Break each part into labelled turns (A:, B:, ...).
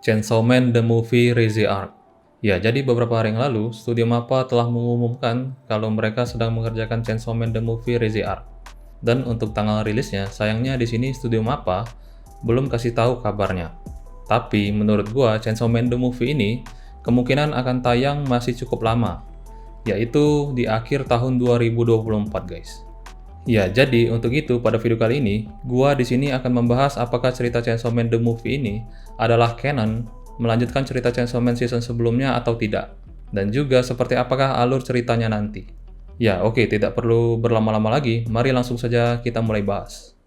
A: Chainsaw Man The Movie Rise Arc. Ya, jadi beberapa hari yang lalu, Studio Mappa telah mengumumkan kalau mereka sedang mengerjakan Chainsaw Man The Movie Rise Arc. Dan untuk tanggal rilisnya, sayangnya di sini Studio Mappa belum kasih tahu kabarnya. Tapi menurut gua, Chainsaw Man The Movie ini kemungkinan akan tayang masih cukup lama, yaitu di akhir tahun 2024, guys. Ya, jadi untuk itu pada video kali ini, gua di sini akan membahas apakah cerita Chainsaw Man The Movie ini adalah canon, melanjutkan cerita Chainsaw Man season sebelumnya atau tidak, dan juga seperti apakah alur ceritanya nanti. Ya, oke, tidak perlu berlama-lama lagi, mari langsung saja kita mulai bahas.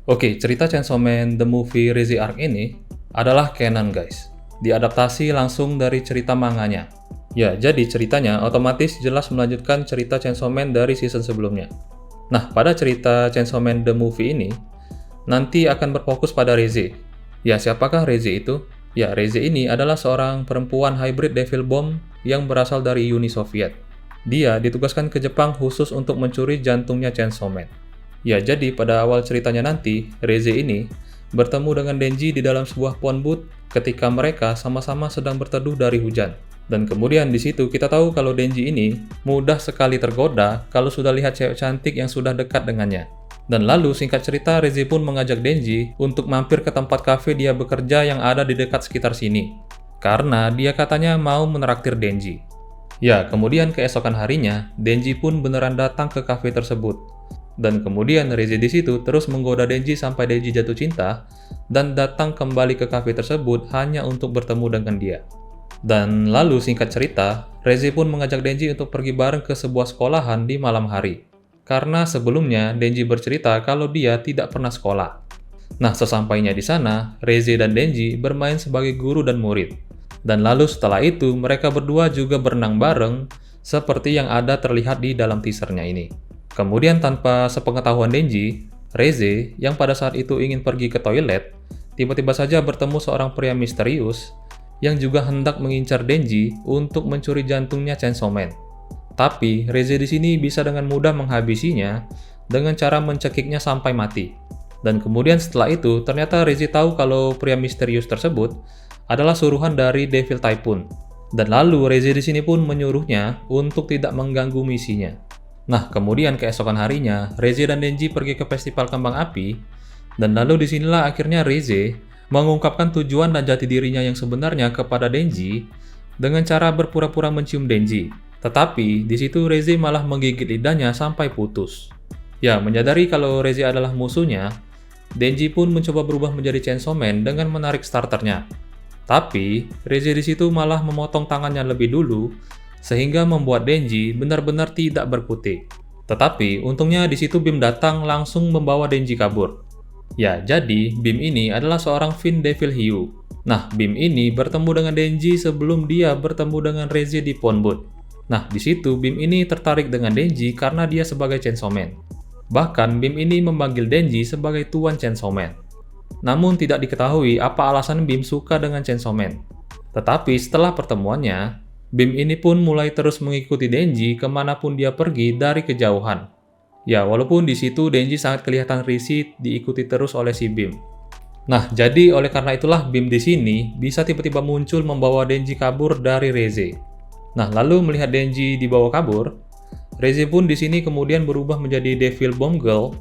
A: Oke, cerita Chainsaw Man The Movie Rise Arc ini adalah canon, guys. Diadaptasi langsung dari cerita manganya. Ya, jadi ceritanya otomatis jelas melanjutkan cerita Chainsaw Man dari season sebelumnya. Nah, pada cerita Chainsaw Man The Movie ini, nanti akan berfokus pada Rise. Ya, siapakah Rise itu? Ya, Rise ini adalah seorang perempuan hybrid Devil Bomb yang berasal dari Uni Soviet. Dia ditugaskan ke Jepang khusus untuk mencuri jantungnya Chainsaw Man. Ya, jadi pada awal ceritanya nanti, Rise ini bertemu dengan Denji di dalam sebuah phone booth ketika mereka sama-sama sedang berteduh dari hujan. Dan kemudian di situ kita tahu kalau Denji ini mudah sekali tergoda kalau sudah lihat cewek cantik yang sudah dekat dengannya. Dan lalu singkat cerita, Rise pun mengajak Denji untuk mampir ke tempat kafe dia bekerja yang ada di dekat sekitar sini. Karena dia katanya mau menraktir Denji. Ya, kemudian keesokan harinya, Denji pun beneran datang ke kafe tersebut. Dan kemudian Rise di situ terus menggoda Denji sampai Denji jatuh cinta dan datang kembali ke kafe tersebut hanya untuk bertemu dengan dia. Dan lalu singkat cerita, Rise pun mengajak Denji untuk pergi bareng ke sebuah sekolahan di malam hari. Karena sebelumnya Denji bercerita kalau dia tidak pernah sekolah. Nah, sesampainya di sana, Rise dan Denji bermain sebagai guru dan murid. Dan lalu setelah itu mereka berdua juga berenang bareng seperti yang ada terlihat di dalam teasernya ini. Kemudian tanpa sepengetahuan Denji, Rise yang pada saat itu ingin pergi ke toilet, tiba-tiba saja bertemu seorang pria misterius yang juga hendak mengincar Denji untuk mencuri jantungnya Chainsaw Man. Tapi Rise di sini bisa dengan mudah menghabisinya dengan cara mencekiknya sampai mati. Dan kemudian setelah itu ternyata Rise tahu kalau pria misterius tersebut adalah suruhan dari Devil Typhoon. Dan lalu Rise di sini pun menyuruhnya untuk tidak mengganggu misinya. Nah, kemudian keesokan harinya, Rise dan Denji pergi ke festival kembang api, dan lalu disinilah akhirnya Rise mengungkapkan tujuan dan jati dirinya yang sebenarnya kepada Denji dengan cara berpura-pura mencium Denji. Tetapi di situ Rise malah menggigit lidahnya sampai putus. Ya, menyadari kalau Rise adalah musuhnya, Denji pun mencoba berubah menjadi Chainsaw Man dengan menarik starternya. Tapi Rise di situ malah memotong tangannya lebih dulu, sehingga membuat Denji benar-benar tidak berkutik. Tetapi untungnya di situ Bim datang langsung membawa Denji kabur. Ya, jadi Bim ini adalah seorang Fiend Devil Hiu. Nah, Bim ini bertemu dengan Denji sebelum dia bertemu dengan Rise di phone booth. Nah, di situ Bim ini tertarik dengan Denji karena dia sebagai Chainsaw Man. Bahkan Bim ini memanggil Denji sebagai Tuan Chainsaw Man. Namun tidak diketahui apa alasan Bim suka dengan Chainsaw Man. Tetapi setelah pertemuannya, Bim ini pun mulai terus mengikuti Denji kemanapun dia pergi dari kejauhan. Ya, walaupun di situ Denji sangat kelihatan risih diikuti terus oleh si Bim. Nah, jadi oleh karena itulah Bim di sini bisa tiba-tiba muncul membawa Denji kabur dari Rise. Nah, lalu melihat Denji dibawa kabur, Rise pun di sini kemudian berubah menjadi Devil Bomb Girl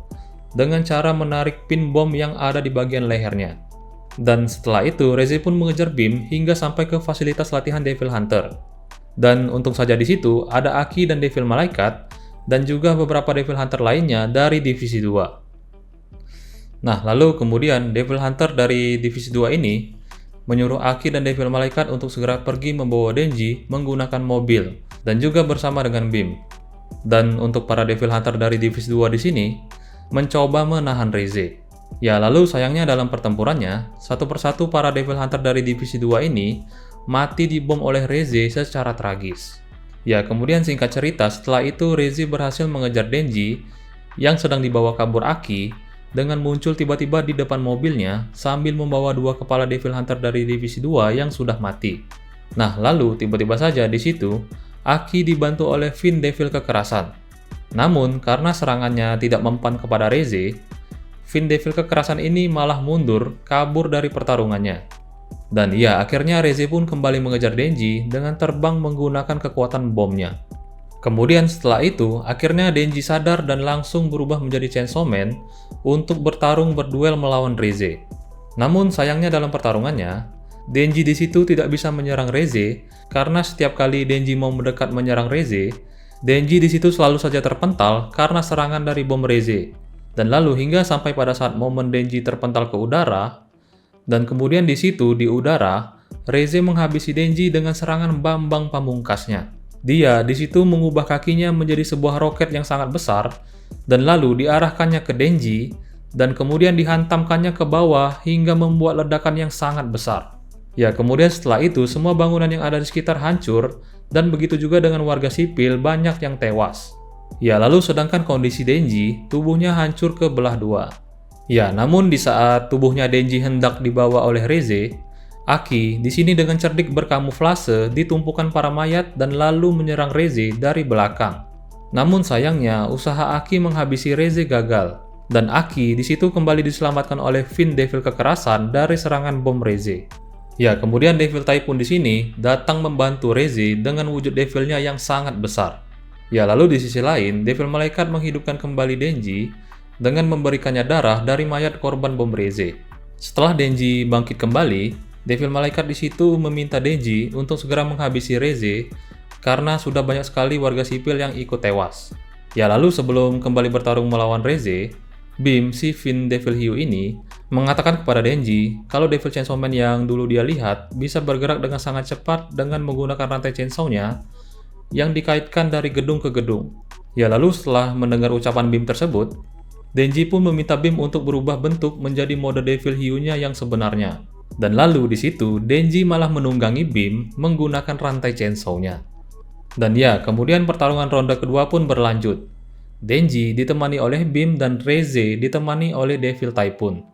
A: dengan cara menarik pin bom yang ada di bagian lehernya. Dan setelah itu, Rise pun mengejar Bim hingga sampai ke fasilitas latihan Devil Hunter. Dan untung saja di situ ada Aki dan Devil Malaikat dan juga beberapa Devil Hunter lainnya dari Divisi 2. Nah, lalu kemudian Devil Hunter dari Divisi 2 ini menyuruh Aki dan Devil Malaikat untuk segera pergi membawa Denji menggunakan mobil dan juga bersama dengan Bim. Dan untuk para Devil Hunter dari Divisi 2 di sini mencoba menahan Rise. Ya, lalu sayangnya dalam pertempurannya, satu persatu para Devil Hunter dari Divisi 2 ini mati dibom oleh Rise secara tragis. Ya, kemudian singkat cerita, setelah itu Rise berhasil mengejar Denji yang sedang dibawa kabur Aki dengan muncul tiba-tiba di depan mobilnya sambil membawa dua kepala Devil Hunter dari Divisi 2 yang sudah mati. Nah, lalu tiba-tiba saja di situ, Aki dibantu oleh Vin Devil Kekerasan. Namun, karena serangannya tidak mempan kepada Reze, Vin Devil Kekerasan ini malah mundur, kabur dari pertarungannya. Dan ya, akhirnya Reze pun kembali mengejar Denji dengan terbang menggunakan kekuatan bomnya. Kemudian setelah itu, akhirnya Denji sadar dan langsung berubah menjadi Chainsaw Man untuk bertarung berduel melawan Reze. Namun sayangnya dalam pertarungannya, Denji di situ tidak bisa menyerang Reze karena setiap kali Denji mau mendekat menyerang Reze, Denji di situ selalu saja terpental karena serangan dari bom Reze. Dan lalu hingga sampai pada saat momen Denji terpental ke udara, dan kemudian di situ di udara, Reze menghabisi Denji dengan serangan Bambang Pamungkasnya. Dia di situ mengubah kakinya menjadi sebuah roket yang sangat besar dan lalu diarahkannya ke Denji dan kemudian dihantamkannya ke bawah hingga membuat ledakan yang sangat besar. Ya, kemudian setelah itu semua bangunan yang ada di sekitar hancur dan begitu juga dengan warga sipil banyak yang tewas. Ya, lalu sedangkan kondisi Denji, tubuhnya hancur ke belah dua. Ya, namun di saat tubuhnya Denji hendak dibawa oleh Reze, Aki di sini dengan cerdik berkamuflase di tumpukan para mayat dan lalu menyerang Reze dari belakang. Namun sayangnya usaha Aki menghabisi Reze gagal dan Aki di situ kembali diselamatkan oleh Vin Devil Kekerasan dari serangan bom Reze. Ya, kemudian Devil Typhoon di sini datang membantu Reze dengan wujud devilnya yang sangat besar. Ya, lalu di sisi lain, Devil Malaikat menghidupkan kembali Denji dengan memberikannya darah dari mayat korban bom Reze. Setelah Denji bangkit kembali, Devil Malaikat di situ meminta Denji untuk segera menghabisi Reze karena sudah banyak sekali warga sipil yang ikut tewas. Ya, lalu sebelum kembali bertarung melawan Reze, Bim, si Vin Devil Hiu ini, mengatakan kepada Denji kalau Devil Chainsaw Man yang dulu dia lihat bisa bergerak dengan sangat cepat dengan menggunakan rantai chainsaw-nya yang dikaitkan dari gedung ke gedung. Ya, lalu setelah mendengar ucapan Bim tersebut, Denji pun meminta Bim untuk berubah bentuk menjadi mode Devil Hiu-nya yang sebenarnya. Dan lalu di situ Denji malah menunggangi Bim menggunakan rantai chainsaw-nya. Dan ya, kemudian pertarungan ronde kedua pun berlanjut. Denji ditemani oleh Bim dan Reze ditemani oleh Devil Typhoon.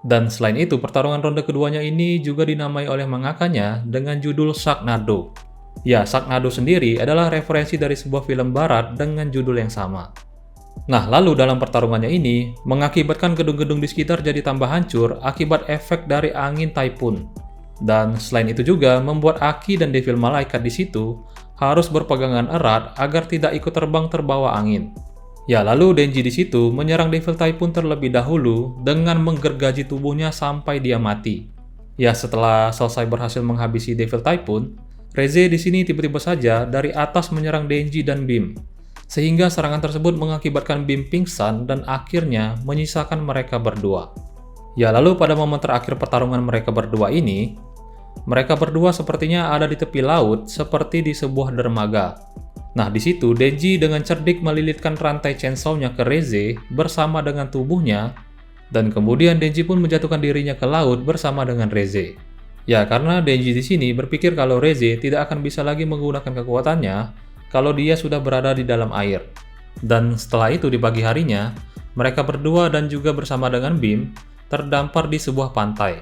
A: Dan selain itu, pertarungan ronde keduanya ini juga dinamai oleh mangakanya dengan judul Sharknado. Ya, Sharknado sendiri adalah referensi dari sebuah film barat dengan judul yang sama. Nah, lalu dalam pertarungannya ini mengakibatkan gedung-gedung di sekitar jadi tambah hancur akibat efek dari angin Typhoon. Dan selain itu juga membuat Aki dan Devil Malaikat di situ harus berpegangan erat agar tidak ikut terbang terbawa angin. Ya, lalu Denji di situ menyerang Devil Typhoon terlebih dahulu dengan menggergaji tubuhnya sampai dia mati. Ya, setelah selesai berhasil menghabisi Devil Typhoon, Reze di sini tiba-tiba saja dari atas menyerang Denji dan Bim. Sehingga serangan tersebut mengakibatkan Bim pingsan dan akhirnya menyisakan mereka berdua. Ya, lalu pada momen terakhir pertarungan mereka berdua ini, mereka berdua sepertinya ada di tepi laut seperti di sebuah dermaga. Nah, di situ Denji dengan cerdik melilitkan rantai chainsaw-nya ke Reze bersama dengan tubuhnya, dan kemudian Denji pun menjatuhkan dirinya ke laut bersama dengan Reze. Ya, karena Denji di sini berpikir kalau Reze tidak akan bisa lagi menggunakan kekuatannya kalau dia sudah berada di dalam air. Dan setelah itu di pagi harinya, mereka berdua dan juga bersama dengan Bim terdampar di sebuah pantai.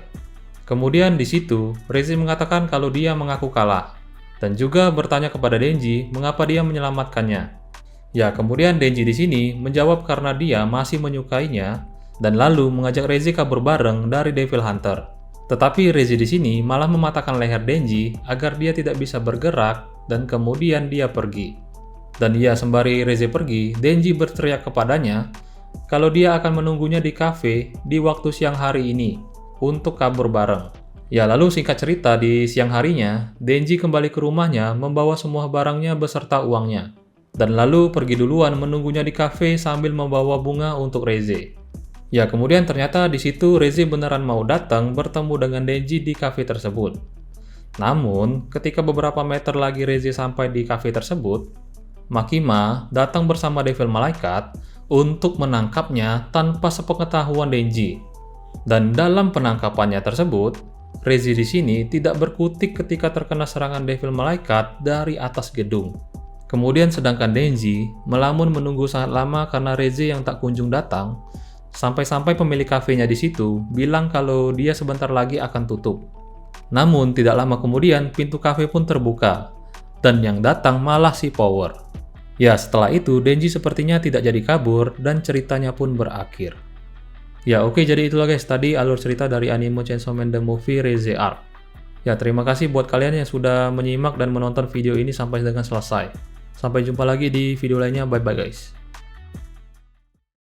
A: Kemudian di situ, Reze mengatakan kalau dia mengaku kalah dan juga bertanya kepada Denji mengapa dia menyelamatkannya. Ya, kemudian Denji di sini menjawab karena dia masih menyukainya dan lalu mengajak Reze kabur bareng dari Devil Hunter. Tetapi Reze di sini malah mematahkan leher Denji agar dia tidak bisa bergerak dan kemudian dia pergi. Dan ya, sembari Reze pergi, Denji berteriak kepadanya kalau dia akan menunggunya di kafe di waktu siang hari ini untuk kabur bareng. Ya, lalu singkat cerita di siang harinya, Denji kembali ke rumahnya membawa semua barangnya beserta uangnya. Dan lalu pergi duluan menunggunya di kafe sambil membawa bunga untuk Reze. Ya, kemudian ternyata di situ Reze beneran mau datang bertemu dengan Denji di kafe tersebut. Namun, ketika beberapa meter lagi Reze sampai di kafe tersebut, Makima datang bersama Devil Malaikat untuk menangkapnya tanpa sepengetahuan Denji. Dan dalam penangkapannya tersebut, Reze di sini tidak berkutik ketika terkena serangan Devil Malaikat dari atas gedung. Kemudian sedangkan Denji melamun menunggu sangat lama karena Reze yang tak kunjung datang, sampai-sampai pemilik kafenya di situ bilang kalau dia sebentar lagi akan tutup. Namun tidak lama kemudian pintu kafe pun terbuka, dan yang datang malah si Power. Ya setelah itu Denji sepertinya tidak jadi kabur dan ceritanya pun berakhir. Ya oke, jadi itulah guys tadi alur cerita dari anime Chainsaw Man The Movie Rise Arc. Ya terima kasih buat kalian yang sudah menyimak dan menonton video ini sampai dengan selesai. Sampai jumpa lagi di video lainnya, bye bye guys.